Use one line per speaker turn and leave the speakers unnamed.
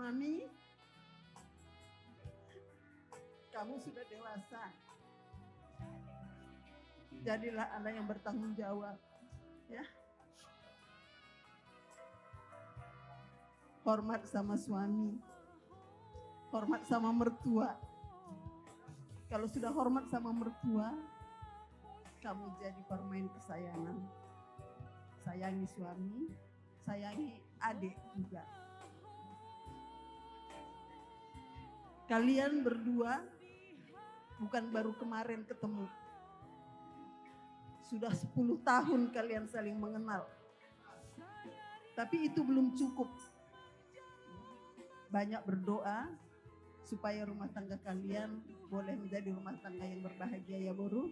Mami, kamu sudah dewasa. Jadilah anak yang bertanggung jawab, ya. Hormat sama suami, hormat sama mertua. Kalau sudah hormat sama mertua, kamu jadi permain kesayangan. Sayangi suami, sayangi adik juga. Kalian berdua bukan baru kemarin ketemu. Sudah 10 tahun kalian saling mengenal. Tapi itu belum cukup. Banyak berdoa supaya rumah tangga kalian boleh menjadi rumah tangga yang berbahagia, ya Boru.